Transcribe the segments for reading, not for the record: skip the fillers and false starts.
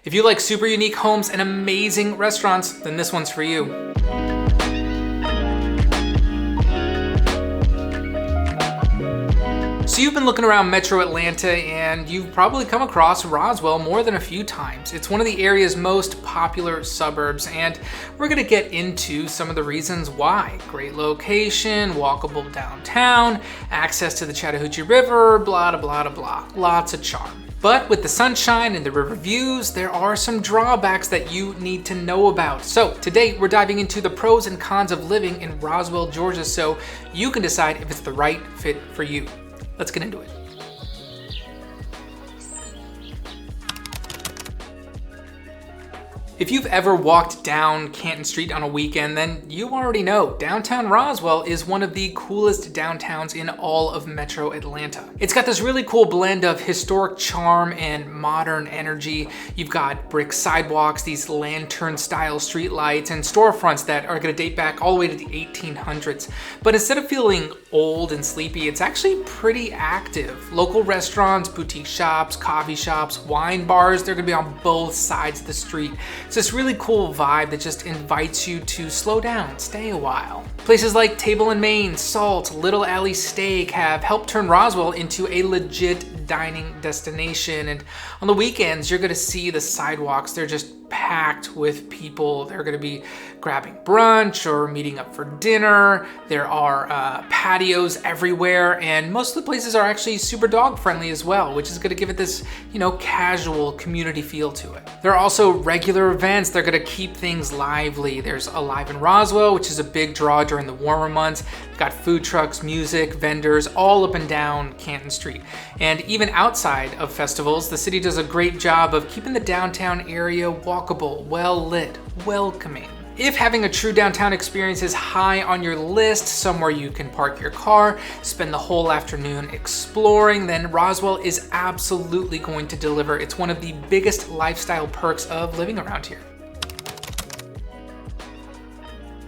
If you like super unique homes and amazing restaurants, then this one's for you. So you've been looking around Metro Atlanta and you've probably come across Roswell more than a few times. It's one of the area's most popular suburbs, and we're gonna get into some of the reasons why. Great location, walkable downtown, access to the Chattahoochee River, blah, blah, blah, blah, lots of charm. But with the sunshine and the river views, there are some drawbacks that you need to know about. So today we're diving into the pros and cons of living in Roswell, Georgia, so you can decide if it's the right fit for you. Let's get into it. If you've ever walked down Canton Street on a weekend, then you already know downtown Roswell is one of the coolest downtowns in all of Metro Atlanta. It's got this really cool blend of historic charm and modern energy. You've got brick sidewalks, these lantern-style streetlights, and storefronts that are gonna date back all the way to the 1800s. But instead of feeling old and sleepy, it's actually pretty active. Local restaurants, boutique shops, coffee shops, wine bars, they're gonna be on both sides of the street. It's this really cool vibe that just invites you to slow down, stay a while. Places like Table and Main, Salt, Little Alley Steak have helped turn Roswell into a legit dining destination. And on the weekends, you're gonna see the sidewalks, they're just packed with people. They're gonna be grabbing brunch or meeting up for dinner. There are patios everywhere, and most of the places are actually super dog friendly as well, which is gonna give it this, casual community feel to it. There are also regular events. They're gonna keep things lively. There's Alive in Roswell, which is a big draw during the warmer months. We've got food trucks, music, vendors, all up and down Canton Street. And even outside of festivals, the city does a great job of keeping the downtown area walkable, well lit, welcoming. If having a true downtown experience is high on your list, somewhere you can park your car, spend the whole afternoon exploring, then Roswell is absolutely going to deliver. It's one of the biggest lifestyle perks of living around here.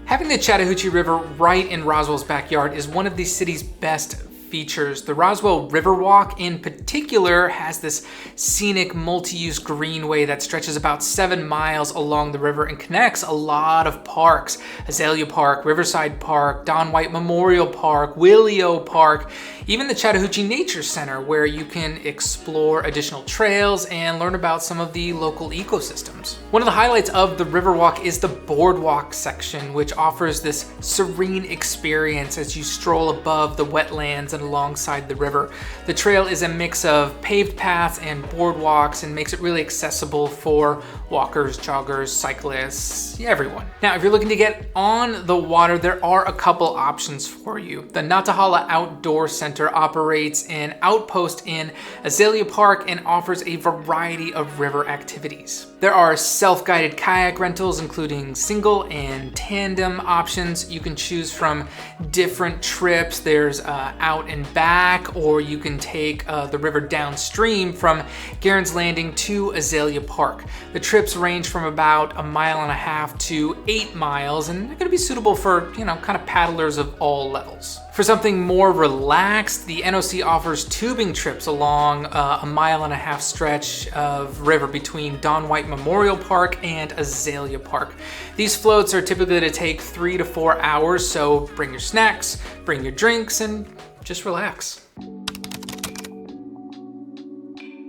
Having the Chattahoochee River right in Roswell's backyard is one of the city's best features. The Roswell Riverwalk in particular has this scenic multi-use greenway that stretches about 7 miles along the river and connects a lot of parks. Azalea Park, Riverside Park, Don White Memorial Park, Willio Park, even the Chattahoochee Nature Center, where you can explore additional trails and learn about some of the local ecosystems. One of the highlights of the Riverwalk is the boardwalk section, which offers this serene experience as you stroll above the wetlands and alongside the river. The trail is a mix of paved paths and boardwalks and makes it really accessible for walkers, joggers, cyclists, everyone. Now, if you're looking to get on the water, there are a couple options for you. The Natahala Outdoor Center operates an outpost in Azalea Park and offers a variety of river activities. There are self-guided kayak rentals, including single and tandem options. You can choose from different trips. There's out and back, or you can take the river downstream from Garen's Landing to Azalea Park. The trips range from about 1.5 miles to 8 miles, and they're gonna be suitable for, kind of paddlers of all levels. For something more relaxed, the NOC offers tubing trips along a 1.5 mile stretch of river between Don White Memorial Park and Azalea Park. These floats are typically to take 3 to 4 hours, so bring your snacks, bring your drinks, and just relax.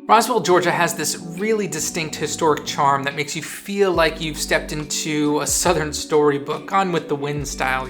Roswell, Georgia has this really distinct historic charm that makes you feel like you've stepped into a Southern storybook, Gone with the Wind style,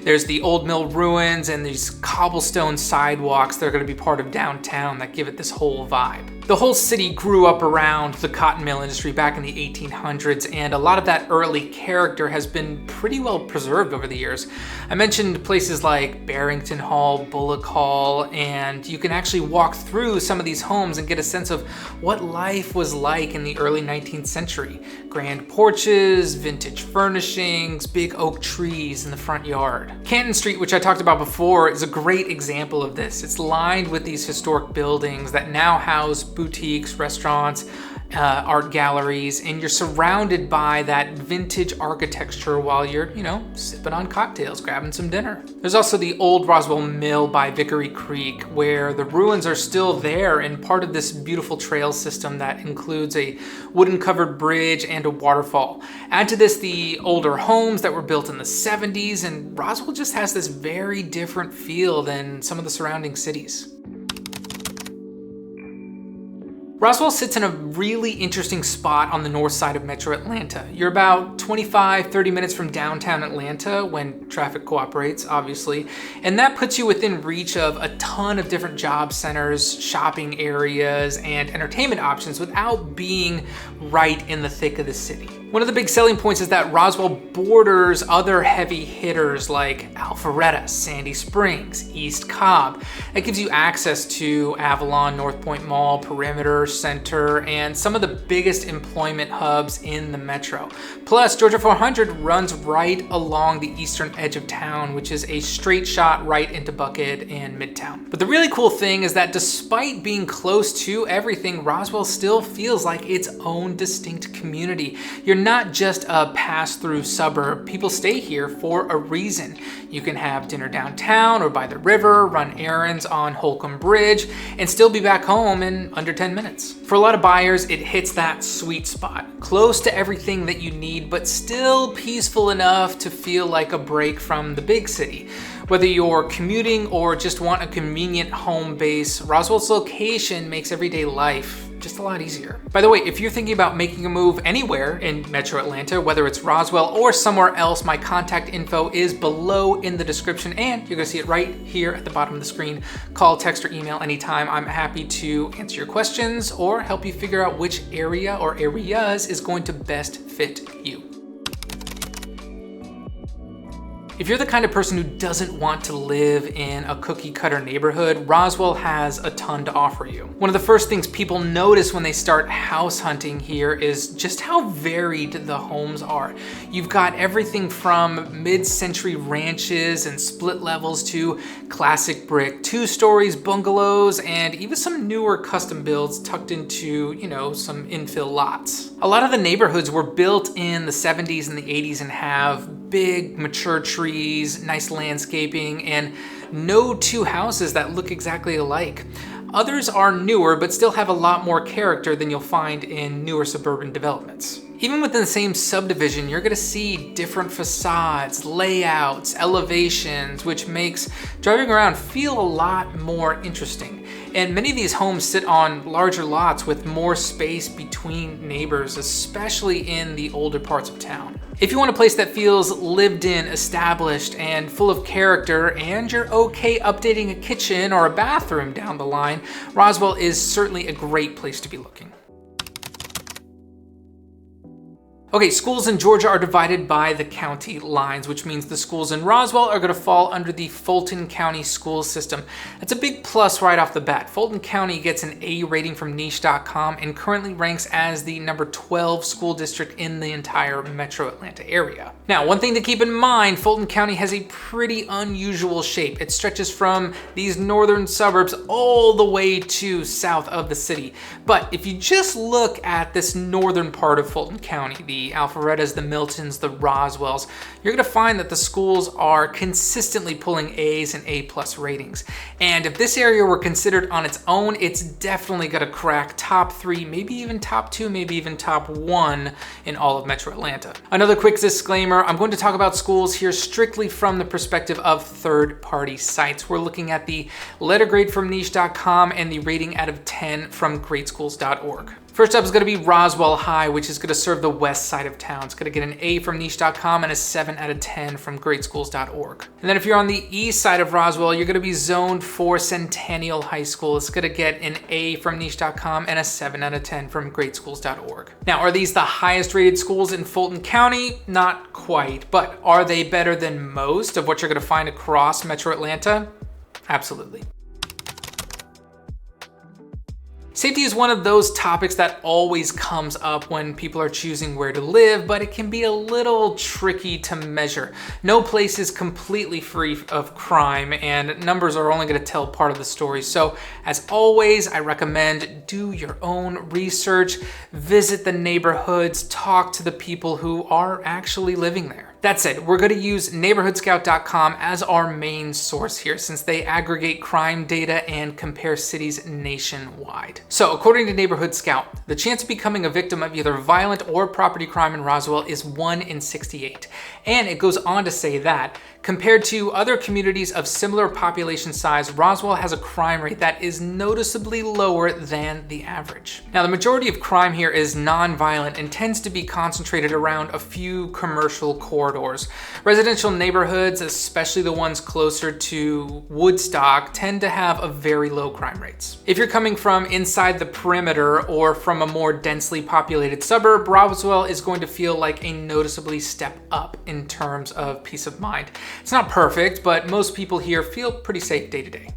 There's the old mill ruins and these cobblestone sidewalks that are going to be part of downtown that give it this whole vibe. The whole city grew up around the cotton mill industry back in the 1800s, and a lot of that early character has been pretty well preserved over the years. I mentioned places like Barrington Hall, Bullock Hall, and you can actually walk through some of these homes and get a sense of what life was like in the early 19th century. Grand porches, vintage furnishings, big oak trees in the front yard. Canton Street, which I talked about before, is a great example of this. It's lined with these historic buildings that now house boutiques, restaurants, art galleries, and you're surrounded by that vintage architecture while you're, sipping on cocktails, grabbing some dinner. There's also the old Roswell Mill by Vickery Creek, where the ruins are still there and part of this beautiful trail system that includes a wooden covered bridge and a waterfall. Add to this the older homes that were built in the 70s, and Roswell just has this very different feel than some of the surrounding cities. Roswell sits in a really interesting spot on the north side of Metro Atlanta. You're about 25-30 minutes from downtown Atlanta when traffic cooperates, obviously, and that puts you within reach of a ton of different job centers, shopping areas, and entertainment options without being right in the thick of the city. One of the big selling points is that Roswell borders other heavy hitters like Alpharetta, Sandy Springs, East Cobb. That gives you access to Avalon, North Point Mall, Perimeter Center, and some of the biggest employment hubs in the metro. Plus, Georgia 400 runs right along the eastern edge of town, which is a straight shot right into Buckhead and Midtown. But the really cool thing is that despite being close to everything, Roswell still feels like its own distinct community. You're not just a pass-through suburb. People stay here for a reason. You can have dinner downtown or by the river, run errands on Holcomb Bridge, and still be back home in under 10 minutes. For a lot of buyers, it hits that sweet spot. Close to everything that you need, but still peaceful enough to feel like a break from the big city. Whether you're commuting or just want a convenient home base, Roswell's location makes everyday life just a lot easier. By the way, if you're thinking about making a move anywhere in Metro Atlanta, whether it's Roswell or somewhere else, my contact info is below in the description, and you're gonna see it right here at the bottom of the screen. Call, text, or email anytime. I'm happy to answer your questions or help you figure out which area or areas is going to best fit you. If you're the kind of person who doesn't want to live in a cookie cutter neighborhood, Roswell has a ton to offer you. One of the first things people notice when they start house hunting here is just how varied the homes are. You've got everything from mid-century ranches and split levels to classic brick 2-stories, bungalows, and even some newer custom builds tucked into, some infill lots. A lot of the neighborhoods were built in the 70s and the 80s and have big, mature trees, nice landscaping, and no two houses that look exactly alike. Others are newer, but still have a lot more character than you'll find in newer suburban developments. Even within the same subdivision, you're gonna see different facades, layouts, elevations, which makes driving around feel a lot more interesting. And many of these homes sit on larger lots with more space between neighbors, especially in the older parts of town. If you want a place that feels lived in, established, and full of character, and you're okay updating a kitchen or a bathroom down the line, Roswell is certainly a great place to be looking. Okay, schools in Georgia are divided by the county lines, which means the schools in Roswell are going to fall under the Fulton County school system. That's a big plus right off the bat. Fulton County gets an A rating from niche.com and currently ranks as the number 12 school district in the entire Metro Atlanta area. Now, one thing to keep in mind, Fulton County has a pretty unusual shape. It stretches from these northern suburbs all the way to south of the city. But if you just look at this northern part of Fulton County, the Alpharettas, the Miltons, the Roswells, you're gonna find that the schools are consistently pulling A's and A+ ratings. And if this area were considered on its own, it's definitely gonna crack top 3, maybe even top 2, maybe even top 1 in all of Metro Atlanta. Another quick disclaimer, I'm going to talk about schools here strictly from the perspective of third-party sites. We're looking at the letter grade from niche.com and the rating out of 10 from greatschools.org. First up is going to be Roswell High, which is going to serve the west side of town. It's going to get an A from niche.com and a 7 out of 10 from greatschools.org. And then if you're on the east side of Roswell, you're going to be zoned for Centennial High School. It's going to get an A from niche.com and a 7 out of 10 from greatschools.org. Now, are these the highest rated schools in Fulton County? Not quite, but are they better than most of what you're going to find across Metro Atlanta? Absolutely. Safety is one of those topics that always comes up when people are choosing where to live, but it can be a little tricky to measure. No place is completely free of crime, and numbers are only going to tell part of the story. So, as always, I recommend do your own research, visit the neighborhoods, talk to the people who are actually living there. That said, we're going to use neighborhoodscout.com as our main source here, since they aggregate crime data and compare cities nationwide. So according to Neighborhood Scout, the chance of becoming a victim of either violent or property crime in Roswell is 1 in 68. And it goes on to say that compared to other communities of similar population size, Roswell has a crime rate that is noticeably lower than the average. Now, the majority of crime here is non-violent and tends to be concentrated around a few commercial corridors. Residential neighborhoods, especially the ones closer to Woodstock, tend to have a very low crime rates. If you're coming from inside the perimeter or from a more densely populated suburb, Roswell is going to feel like a noticeably step up in terms of peace of mind. It's not perfect, but most people here feel pretty safe day to day.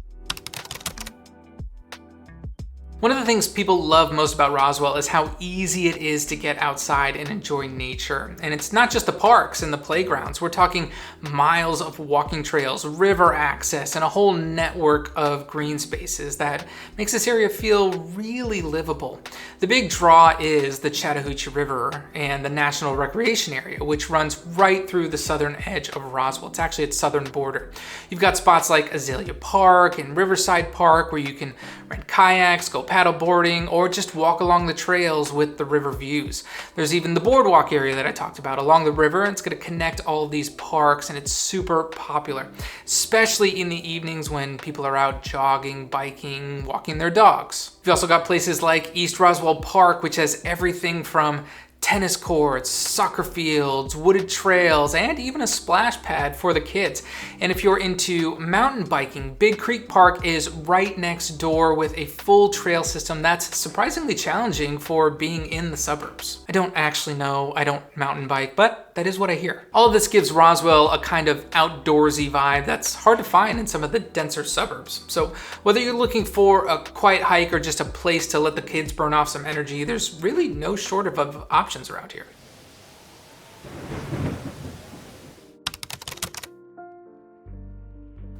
One of the things people love most about Roswell is how easy it is to get outside and enjoy nature. And it's not just the parks and the playgrounds. We're talking miles of walking trails, river access, and a whole network of green spaces that makes this area feel really livable. The big draw is the Chattahoochee River and the National Recreation Area, which runs right through the southern edge of Roswell. It's actually its southern border. You've got spots like Azalea Park and Riverside Park where you can rent kayaks, go paddle boarding, or just walk along the trails with the river views. There's even the boardwalk area that I talked about along the river. It's going to connect all of these parks, and it's super popular, especially in the evenings when people are out jogging, biking, walking their dogs. You've also got places like East Roswell Park, which has everything from tennis courts, soccer fields, wooded trails, and even a splash pad for the kids. And if you're into mountain biking, Big Creek Park is right next door with a full trail system that's surprisingly challenging for being in the suburbs. I don't actually know, I don't mountain bike, but that is what I hear. All of this gives Roswell a kind of outdoorsy vibe that's hard to find in some of the denser suburbs. So whether you're looking for a quiet hike or just a place to let the kids burn off some energy, there's really no shortage of options around here.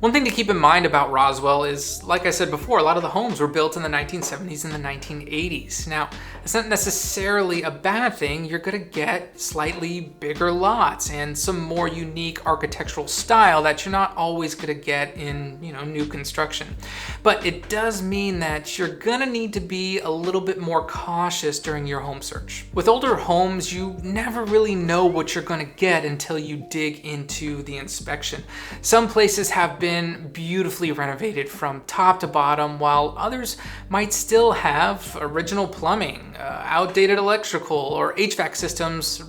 One thing to keep in mind about Roswell is, like I said before, a lot of the homes were built in the 1970s and the 1980s. Now, it's not necessarily a bad thing. You're gonna get slightly bigger lots and some more unique architectural style that you're not always gonna get in, new construction. But it does mean that you're gonna need to be a little bit more cautious during your home search. With older homes, you never really know what you're gonna get until you dig into the inspection. Some places have been beautifully renovated from top to bottom, while others might still have original plumbing, outdated electrical, or HVAC systems,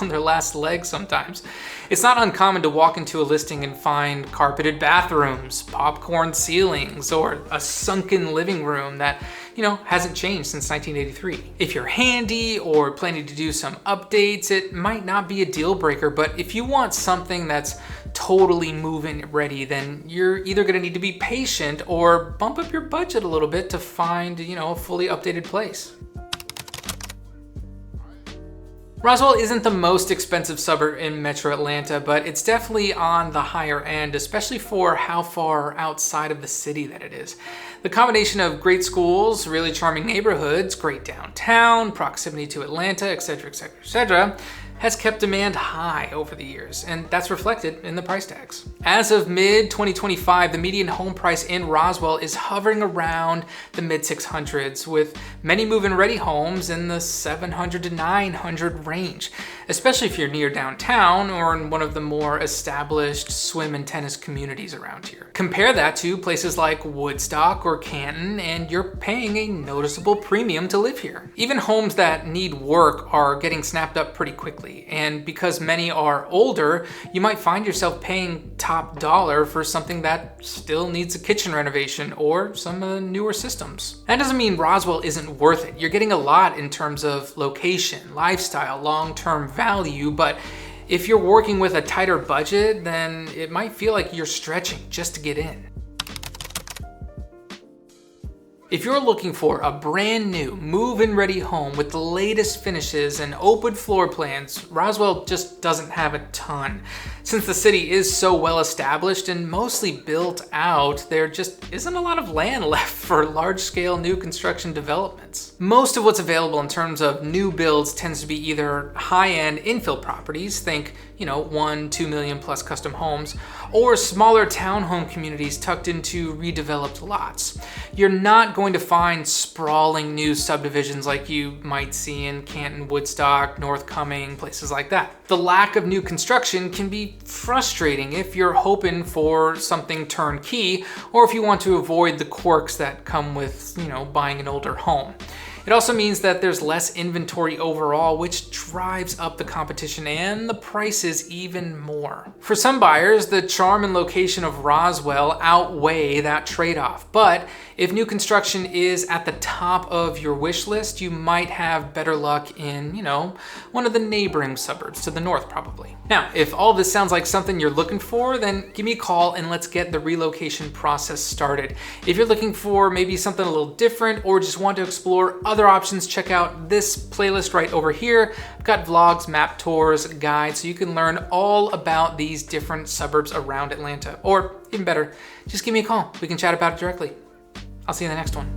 on their last leg sometimes. It's not uncommon to walk into a listing and find carpeted bathrooms, popcorn ceilings, or a sunken living room that hasn't changed since 1983. If you're handy or planning to do some updates, it might not be a deal breaker, but if you want something that's totally move-in ready, then you're either gonna need to be patient or bump up your budget a little bit to find, a fully updated place. Roswell isn't the most expensive suburb in Metro Atlanta, but it's definitely on the higher end, especially for how far outside of the city that it is. The combination of great schools, really charming neighborhoods, great downtown, proximity to Atlanta, etc., etc., etc., has kept demand high over the years, and that's reflected in the price tags. As of mid-2025, the median home price in Roswell is hovering around the mid-600s, with many move-in ready homes in the 700 to 900 range, especially if you're near downtown or in one of the more established swim and tennis communities around here. Compare that to places like Woodstock or Canton, and you're paying a noticeable premium to live here. Even homes that need work are getting snapped up pretty quickly. And because many are older, you might find yourself paying top dollar for something that still needs a kitchen renovation or some of the newer systems. That doesn't mean Roswell isn't worth it. You're getting a lot in terms of location, lifestyle, long-term value, but if you're working with a tighter budget, then it might feel like you're stretching just to get in. If you're looking for a brand new, move-in ready home with the latest finishes and open floor plans, Roswell just doesn't have a ton. Since the city is so well established and mostly built out, there just isn't a lot of land left for large-scale new construction developments. Most of what's available in terms of new builds tends to be either high-end infill properties, think, 1-2 million plus custom homes, or smaller townhome communities tucked into redeveloped lots. You're not going to find sprawling new subdivisions like you might see in Canton, Woodstock, North Cumming, places like that. The lack of new construction can be frustrating if you're hoping for something turnkey, or if you want to avoid the quirks that come with, buying an older home. It also means that there's less inventory overall, which drives up the competition and the prices even more. For some buyers, the charm and location of Roswell outweigh that trade-off. But if new construction is at the top of your wish list, you might have better luck in, one of the neighboring suburbs to the north, probably. Now, if all this sounds like something you're looking for, then give me a call and let's get the relocation process started. If you're looking for maybe something a little different or just want to explore other options, check out this playlist right over here. I've got vlogs, map tours, guides, so you can learn all about these different suburbs around Atlanta. Or even better, just give me a call. We can chat about it directly. I'll see you in the next one.